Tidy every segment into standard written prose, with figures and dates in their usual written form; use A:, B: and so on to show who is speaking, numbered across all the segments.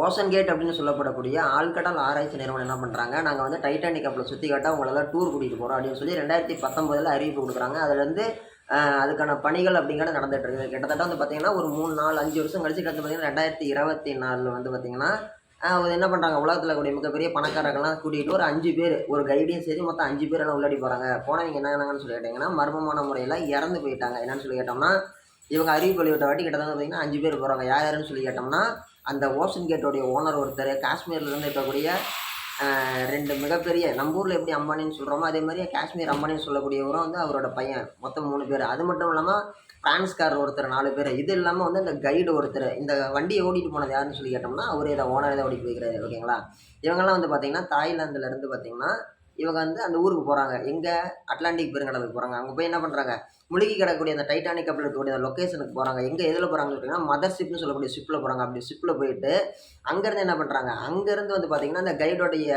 A: Ocean gate அப்படின்னு சொல்லப்படக்கூடிய ஆழ்கடல் ஆராய்ச்சி நிறுவனம் என்ன பண்ணுறாங்க, நாங்கள் வந்து டைட்டானிக் கப்பலை சுற்றி காட்ட உங்களெல்லாம் டூர் கூட்டிகிட்டு போகிறோம் அப்படின்னு சொல்லி 2019 அறிவிப்பு கொடுக்குறாங்க. அதுலேருந்து அதுக்கான பணிகள் அப்படிங்கிறது நடந்துட்டு இருக்குது. கிட்டத்தட்ட வந்து பார்த்தீங்கன்னா ஒரு 3, 4, 5 வருஷம் கழிச்சு கிட்ட பார்த்தீங்கன்னா 2024 வந்து பார்த்தீங்கன்னா என்ன பண்ணுறாங்க, உலகத்தில் கூடிய மிகப்பெரிய பணக்காரர்கள்லாம் கூட்டிகிட்டு ஒரு 5 பேர், ஒரு கைடையும் சரி மொத்தம் 5 பேர் எல்லாம் உள்ளாடி போகிறாங்க. போனவங்க என்னங்கன்னு சொல்லி கேட்டிங்கன்னா மர்மமான முறையில் இறந்து போயிட்டாங்க. என்னன்னு சொல்லி கேட்டோம்னா, இவங்க அறிவிப்பு வெளியிட்ட வாட்டி கிட்டத்தட்ட பார்த்தீங்கன்னா 5 பேர் போகிறாங்க. யாருன்னு சொல்லி கேட்டோம்னா, அந்த ஓஷன் கேட்டோடைய ஓனர் ஒருத்தர், காஷ்மீர்லேருந்து இருக்கக்கூடிய 2 மிகப்பெரிய, நம்ம ஊரில் எப்படி அம்பானின்னு சொல்கிறோமோ அதே மாதிரி காஷ்மீர் அம்பானின்னு சொல்லக்கூடியவரும் வந்து அவரோட பையன், மொத்தம் 3 பேர். அது மட்டும் இல்லாமல் ஃப்ரான்ஸ்காரர் ஒருத்தர் 4 பேர். இது இல்லாமல் வந்து இந்த கைடு ஒருத்தர். இந்த வண்டியை ஓட்டிகிட்டு போனது யாருன்னு சொல்லி கேட்டோம்னா அவரே தான், ஓனரே தான் ஓட்டிட்டு போய்க்கிறாரு. ஓகேங்களா. இவங்கெல்லாம் வந்து பார்த்திங்கன்னா தாய்லாந்துலேருந்து பார்த்திங்கன்னா இவங்க வந்து அந்த ஊருக்கு போகிறாங்க. எங்கே, அட்லாண்டிக் பெருங்கடலுக்கு போகிறாங்க. அங்கே போய் என்ன பண்ணுறாங்க, முழுகி கிடக்கக்கூடிய அந்த டைட்டானிக் கப்பல் இருக்கக்கூடிய லொக்கேஷனுக்கு போகிறாங்க. எங்கே எதில் போகிறாங்கன்னு கேட்டிங்கன்னா மதர் ஷிப்னு சொல்லக்கூடிய ஷிப்பில் போகிறாங்க. அப்படி ஷிப்பில் போயிட்டு அங்கேருந்து என்ன பண்ணுறாங்க, அங்கேருந்து வந்து பார்த்திங்கன்னா அந்த கைடோடைய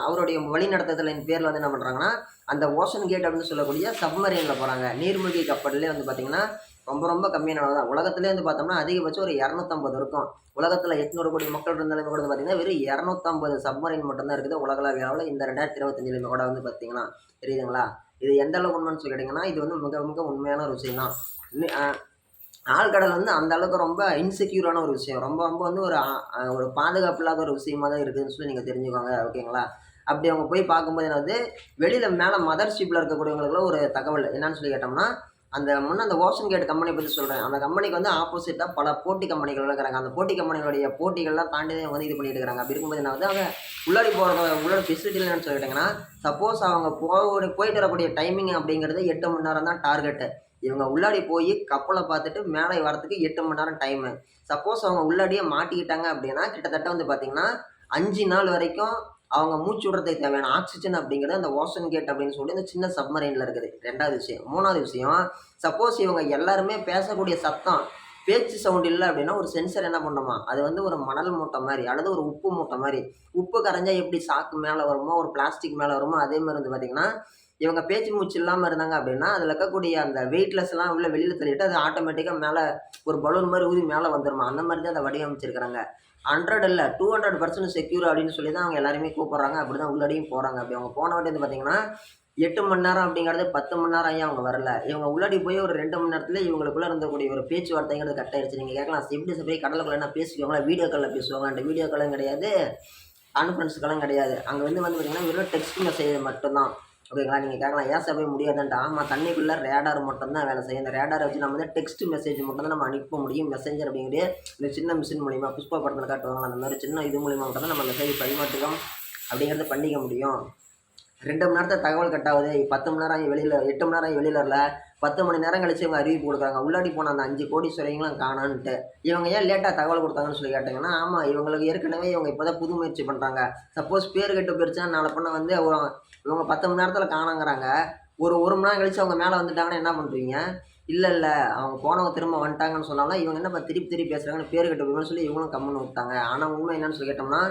A: அவருடைய வழிநடத்துதலின் பேரில் வந்து என்ன பண்ணுறாங்கன்னா அந்த ஓஷன் கேட் அப்படின்னு சொல்லக்கூடிய சப்மரீனில் போகிறாங்க. நீர்மூழ்கி கப்பல்லே வந்து பார்த்திங்கன்னா ரொம்ப ரொம்ப கம்மியான அளவு தான். உலகத்துலேயே வந்து பார்த்தோம்னா அதிகபட்சம் ஒரு 250 இருக்கும். உலகத்தில் 800 கோடி மக்கள் இருந்தாலுமே கூட பார்த்தீங்கன்னா வெறும் 250 சப்மரீன் மட்டும்தான் இருக்குது உலகளாவிய அளவில் இந்த 2025 கூட வந்து பார்த்தீங்கன்னா. தெரியுதுங்களா. இது எந்த அளவுக்கு உண்மைன்னு சொல்லிட்டிங்கன்னா இது வந்து மிக மிக உண்மையான ஒரு விஷயம் தான். ஆழ்கடல் வந்து அந்த அளவுக்கு ரொம்ப இன்செக்யூரான ஒரு விஷயம். ரொம்ப ரொம்ப வந்து ஒரு பாதுகாப்பு இல்லாத ஒரு விஷயமா தான் இருக்குதுன்னு சொல்லி நீங்கள் தெரிஞ்சுக்கோங்க. ஓகேங்களா. அப்படி அவங்க போய் பார்க்கும்போது என்ன வந்து வெளியில் மேலே மதர்ஷிப்பில் இருக்கக்கூடியவங்களுக்குள்ள ஒரு தகவல் என்னன்னு சொல்லி கேட்டோம்னா, அந்த ஓஷன் கேட் கம்பெனி பற்றி சொல்கிறேன். அந்த கம்பெனிக்கு வந்து ஆப்போசிட்டாக பல போட்டி கம்பெனிகள் இருக்கிறாங்க. அந்த போட்டி கம்பெனிகளுடைய போட்டிகள்லாம் தாண்டி தான் வந்து இது பண்ணிட்டு இருக்கிறாங்க. அப்படி இருக்கும்போது என்ன வந்து அவங்க உள்ளாடி உள்ளோட ஃபெசிலிட்டியில் என்னன்னு சொல்லிட்டாங்கன்னா, சப்போஸ் அவங்க போயிட்டு வரக்கூடிய டைமிங் அப்படிங்கிறது 8 மணி நேரம் தான் டார்கெட்டு. இவங்க உள்ளாடி போய் கப்பலை பார்த்துட்டு மேலே வரத்துக்கு 8 மணி நேரம் டைமு. சப்போஸ் அவங்க உள்ளாடியே மாட்டிக்கிட்டாங்க அப்படின்னா கிட்டத்தட்ட வந்து பார்த்திங்கன்னா 5 நாள் வரைக்கும் அவங்க மூச்சு விடுறதுக்கு தேவையான ஆக்சிஜன் அப்படிங்கிறது அந்த ஓஷன் கேட் அப்படின்னு சொல்லி இந்த சின்ன சப்மரைனில் இருக்குது. 2வது விஷயம். 3வது விஷயம், சப்போஸ் இவங்க எல்லாருமே பேசக்கூடிய சத்தம், பேச்சு சவுண்ட் இல்லை அப்படின்னா ஒரு சென்சர் என்ன பண்ணுமா, அது வந்து ஒரு மணல் மூட்டை மாதிரி அல்லது ஒரு உப்பு மூட்டை மாதிரி. உப்பு கரைஞ்சா எப்படி சாக்கு மேலே வருமோ, ஒரு பிளாஸ்டிக் மேலே வருமோ, அதே மாதிரி வந்து பார்த்திங்கன்னா இவங்க பேச்சு மூச்சு இல்லாமல் இருந்தாங்க அப்படின்னா அதில் இருக்கக்கூடிய அந்த வெயிட்லெஸ்லாம் உள்ள வெளியில் தள்ளிட்டு அது ஆட்டோமேட்டிக்காக மேலே ஒரு பலூன் மாதிரி ஊதி மேலே வந்துடுமா. அந்த மாதிரி தான் அதை வடிவமைச்சிருக்கிறாங்க. 100 இல்லை 200% செக்யூர் அப்படின்னு சொல்லி தான் அவங்க எல்லாருமே கூப்பிட்றாங்க. அப்படி தான் உள்ளாடியும் போகிறாங்க. அப்படி அவங்க போன வாட்டி வந்து பார்த்திங்கன்னா 8 மணி நேரம் அப்படிங்கிறது 10 மணி நேரம் ஆகி அவங்க வரல. இவங்க உள்ளாடி போய் ஒரு 2 மணி நேரத்தில் இவங்களுக்குள்ளே இருந்தக்கூடிய ஒரு பேச்சுவார்த்தைங்கிறது கட் ஆயிடுச்சு. நீங்கள் கேட்கலாம், எப்படி போய் கடலுக்குள்ள என்ன பேசிக்குவாங்களா, வீடியோ காலில் பேசுவாங்க. அந்த வீடியோ காலும் கிடையாது, கான்ஃபரன்ஸுக்கெல்லாம் கிடையாது. அங்கே வந்து பார்த்திங்கன்னா வெறும் டெக்ஸ்ட் மெசேஜ் மட்டும்தான். ஓகேங்களா. நீங்கள் கேட்கலாம், ஏன் சார் போய் முடியாதுன்ட்டு. ஆமாம், தண்ணிக்குள்ளே ரேடார் மட்டும்தான் வேலை செய்யும். இந்த ரேடாரை வச்சு நம்ம வந்து டெக்ஸ்ட் மெசேஜ் மட்டும் தான் நம்ம அனுப்ப முடியும். மெசேஞ்சர் அப்படிங்கிற இந்த சின்ன மிஷின் மூலிமா, புஷ்பா படத்தில் காட்டுவாங்க அந்த மாதிரி சின்ன இது மூலிமா மட்டும் தான் நம்ம மெசேஜ் பரிமாற்றம் அப்படிங்கிறத பண்ணிக்க முடியும். 2 மணி நேரத்தில் தகவல் கட் ஆகுது. 10 மணி நேரம் வெளியில், 8 மணி நேரம் வெளியில் வரல. 10 மணி நேரம் கழிச்சு இவங்க அறிவிப்பு கொடுக்குறாங்க, உள்ளாடி போன அந்த 5 கோடீஸ்வரங்களும் காணான்ட்டு. இவங்க ஏன் லேட்டாக தகவல் கொடுத்தாங்கன்னு சொல்லி கேட்டிங்கன்னா, ஆமாம், இவங்களுக்கு ஏற்கனவே இவங்க இப்போ தான் புது முயற்சி பண்ணுறாங்க. சப்போஸ் பேர் கெட்டு போயிடுச்சுன்னா நாளை பண்ண வந்து இவங்க 10 மணி நேரத்தில் காணாங்கிறாங்க. ஒரு மணி நேரம் கழிச்சு அவங்க மேலே வந்துட்டாங்கன்னா என்ன பண்ணுறீங்க? இல்லை அவங்க போனவங்க திரும்ப வந்துட்டாங்கன்னு சொன்னாலும் இவங்க என்ன திருப்பி பேசுகிறாங்கன்னு பேர் கெட்டு போய்ன்னு சொல்லி இவங்களும் கம்முன்னு விட்டாங்க. ஆனால் உண்மை என்னன்னு சொல்லி கேட்டோம்னா,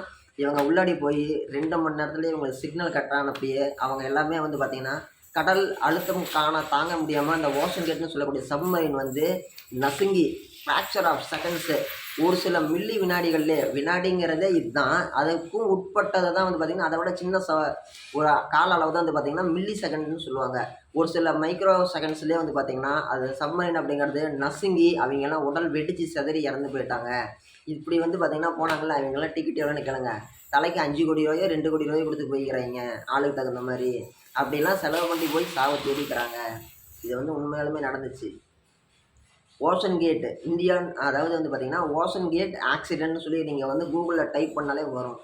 A: இவங்க உள்ளாடி போய் 2 மணி நேரத்துலேயே இவங்களுக்கு சிக்னல் கட் ஆனப்பயே அவங்க எல்லாமே வந்து பார்த்திங்கன்னா கடல் அழுத்தம் தாங்க முடியாமல் அந்த ஓஷன் கேட்னு சொல்லக்கூடிய சப்மரீன் வந்து நசுங்கி ஃப்ராக்சர் ஆஃப் செகண்ட்ஸு ஒரு சில மில்லி வினாடிகள்லே, வினாடிங்கிறதே இதுதான், அதுக்கும் உட்பட்டதை தான் வந்து பார்த்திங்கன்னா அதை விட சின்ன ஒரு கால அளவு தான் வந்து பார்த்திங்கன்னா மில்லி செகண்ட்னு சொல்லுவாங்க. ஒரு சில மைக்ரோ செகண்ட்ஸ்லேயே வந்து பார்த்திங்கன்னா அது சப்மரீன் அப்படிங்கிறது நசுங்கி அவங்கெல்லாம் உடல் வெடித்து சிதறி இறந்து போயிட்டாங்க. இப்படி வந்து பார்த்திங்கன்னா போனாங்கல்ல, அவங்கெல்லாம் டிக்கெட் எவ்வளோன்னு கேளுங்க. தலைக்கு 5 கோடி ரூபாயோ 2 கோடி ரூபாயோ கொடுத்து போய்க்கிறாங்க ஆளுக்கு தகுந்த மாதிரி. அப்படிலாம் செலவு பண்ணி போய் சாவை தேடிக்கிறாங்க. இது வந்து உண்மையாலுமே நடந்துச்சு. ஓஷன் கேட் இந்தியா, அதாவது வந்து பார்த்திங்கன்னா ஓஷன் கேட் ஆக்சிடென்ட்னு சொல்லி நீங்கள் வந்து கூகுளில் டைப் பண்ணாலே வரும்.